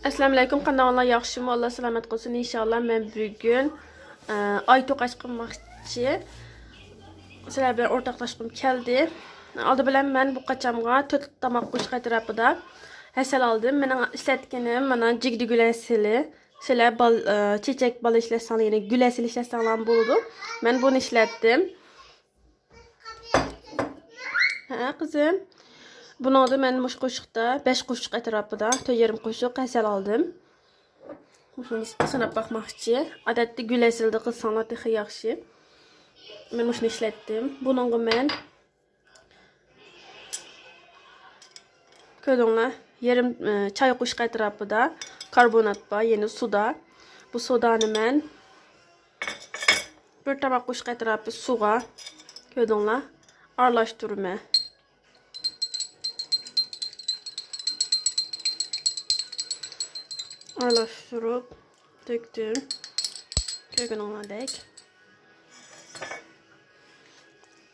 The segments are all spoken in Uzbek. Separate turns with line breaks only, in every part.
Assalomu alaykum, qandoqlar, yaxshimi? Alloh salomat qilsin inshaalloh. Men bugun oy to'qash qilmoqchi. Sizlar bilan o'rtoqlashib keldi. Oldi bilan men bu qachamga 4 tomoq qo'sh qaytarapida hasal oldim. Mening ishlatganim mana jigdi gulasili. Sizlar chechak bola ishlatsangiz, ya'ni gulasil ishlatsangiz bo'ladi. Men buni ishlatdim. Ha, qizim. Buni men mush qo'shiqda 5 qo'shiq atrofida 4,5 qo'shiq hasal oldim. Shuni sinab bakmoqchi. Odatda gulasilda qilsanglar texi yaxshi. Men mushni ishlatdim. Buningga men ko'rdinglar, yarim choy qo'shiq atrofida karbonat bor, ya'ni suda. Bu sodani men bir tomoq qo'shiq atrofida suvga ko'rdinglar, aralashtirman. Aralashtirib döktüm. Ko'rganingizdek.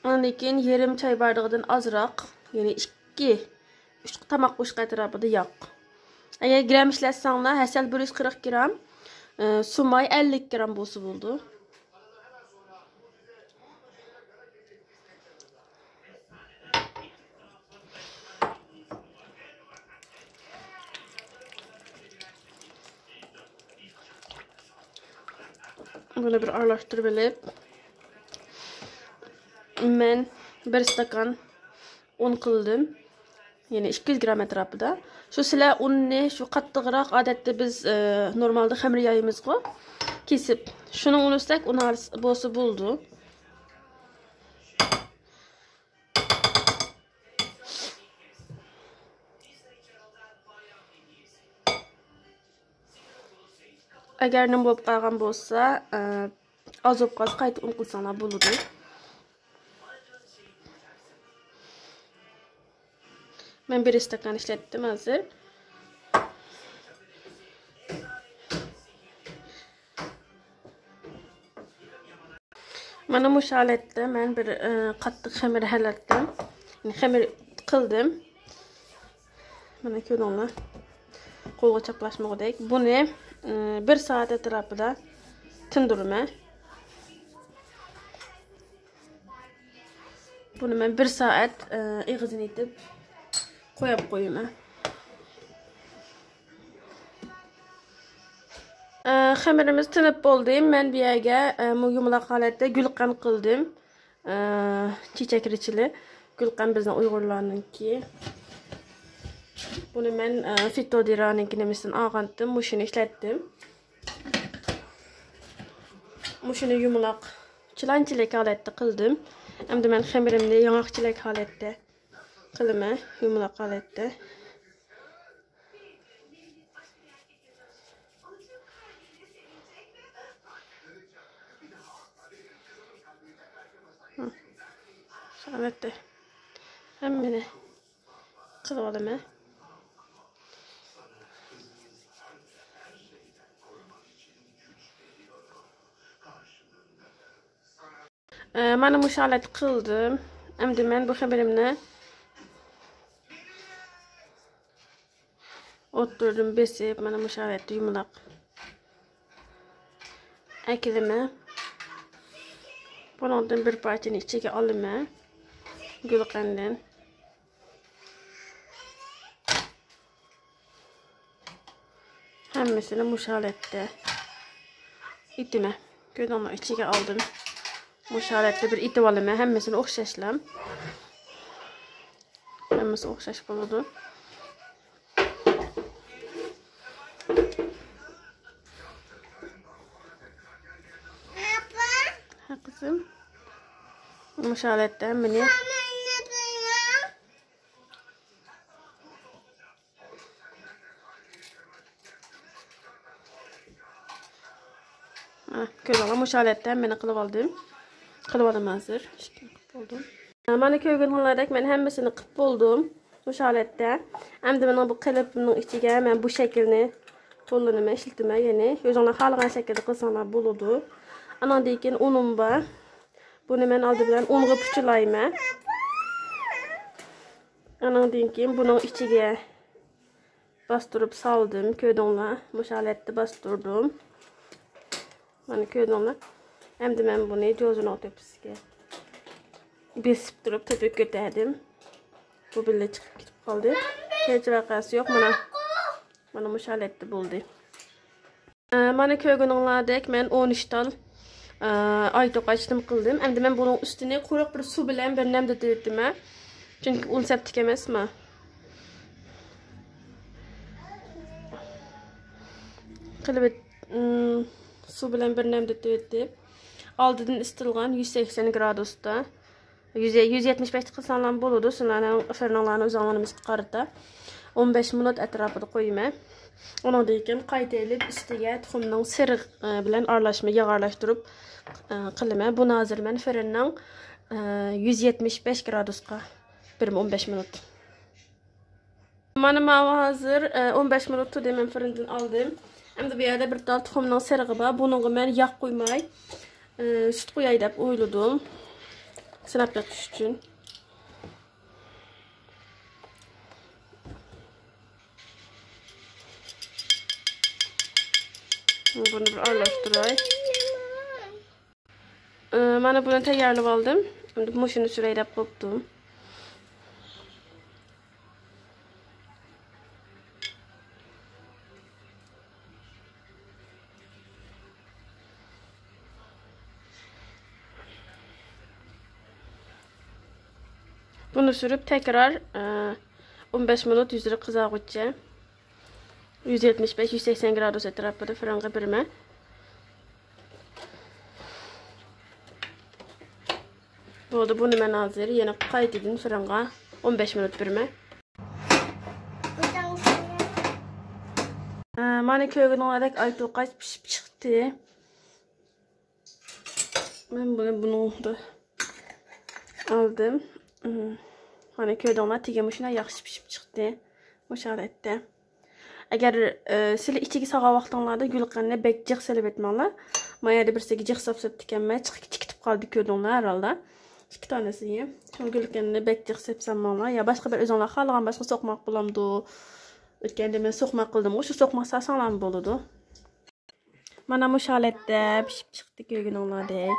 Ondan keyin yarım çay bardog'idan ozroq, ya'ni 2-3 tomoq qo'shiq atrofida yoq. Agar gram ishlatsanglar, hasal 140 gram, sumay 50 gram bo'lsa bo'ldi. Bunu bir aralashtirib olib, men 1 stakan un qildim. Ya'ni 200 gram atrofida. Shu sizlar unni shu qattiqroq, odatda biz normalda xamir yoyimiz-ku, kesib, shuni unutsak, uni bo'lsa bo'ldi. Agar nim bo'lib qolgan bo'lsa, oz bo'lib qolsa qayta un qilsanglar bo'ladi. Men 1 stakan ishlatdim hozir. Mana bu holatda men bir qattiq xamir halatdim. Ya'ni xamir qildim. Mana ko'ringlar. Qo'lga chaplashmoqdek. Buni 1 soat atrofida tindirman. Buni men 1 soat ig'izini etib qo'yib qo'yaman. Xamirimiz tinib bo'ldi. Men bu yerga yumaloq holatda gulqan qildim. Chechak richili gulqan bizning Uyg'urlarningki. Buni men Fitodiraning nimasidan olgandim, mushuni ishlatdim. Mushuni yumaloq chilanchilik holatda qildim. Endi men xamirimni yong'oqchilik holatda qilaman, yumaloq holatda. Holatda hammani qilib olaman. Mana bu holat qildim. Endi men bu xamirimni o'ttirdim, besib, mana bu holatda yumaloq akilaman. Bundan bir parchani ichiga olaman. Gulqandan. Hammasini bu holatda itaman. Ko'rdingmi, ichiga oldim. Bu holatda bir itib olaman. Hammasini o'xshashlam. Hammasi o'xshash bo'ladi. Ha qizim. Bu holatda meni ko'rdingmi, bu holatda meni qilib oldim. Qilib olaman hozir. Qilib bo'ldim. Mana ko'rganingizdek men hammasini qilib bo'ldim. Bu holatda. Endi men bu qilibning ichiga men bu shaklni qo'llanaman, ishlataman, ya'ni o'zingizlar xohlagan shaklda qilsanglar bo'ladi. Andan keyin unim bor. Buni men oldi bilan unga puchlayman. Andan keyin buning ichiga bastırıp saldım. Köydonla bu haletde bastırdım. Mana köydonla. Hem de ben bunu gözüne tepsiga besip durup tepip götürdüm. Bu bile çıkıp gidip kaldı. Hiç vakası yok. Mana bu haletde buldu. Mana köydonlardek men 13 tal aytoq açtım kıldım. Hem de ben bunun üstüne kuruq bir su bilen bir nemde döktüm. Çünkü un septik emas mı? Qilib su bilen bir nemde döktüm. Aldıdan ısıtılgan 180 gradusda. 175 qilsanlar boludu. Sizlarning fırınlarni o'zinglarimiz chiqardi. 15 minut atrofida qo'yma. Ondan keyin qayta elib ustiga tuxumning siriq bilan aralashma yağ aralashtirib qilma. Buni hozir men fırınning 175 gradusga 15 minut. Mana mava hazır 15 minut men fırından aldım. Hem de bir yerde bir dal tuxumning sirig'i bor. Bunga men yağ qo'ymay süt qo'yay deb o'yladim. Sinab beqish uchun. Bunu bir aralashtiray. Mana buni tayyorlab oldim. Endi mashina suray deb qo'ydim. Bunu sürüp tekrar 15 minut yüzleri kızartacağım. 175-180 gradus etrafında fırına birime. Oldu bunu ben hazır. Yine kaydedin fırına 15 minut birime. Mana köygün olarak aytoq kaç pişip çıktı. Ben bunu da aldım. Hani köydonlar tegemişine yaxşı pişip çıktı. Bu şaratda. Eğer sizler içigi sağa vaqtlarda gülqanni bek jiq selib etmanglar. Mayada birsigi jiq sap tikanmay chiqib qoldi köydonlar herhalde. 2 tanesi yeyim. Şu gülqanni bek jiq sepsanmanglar. Ya başqa bir o'zinglar xalqan başqa soqmaq bo'lamdi. O'tganda men soqmaq qildim. O'sha soqmaq salsanglar bo'ladi. Mana bu holatda pishib chiqdi köygünonglardek.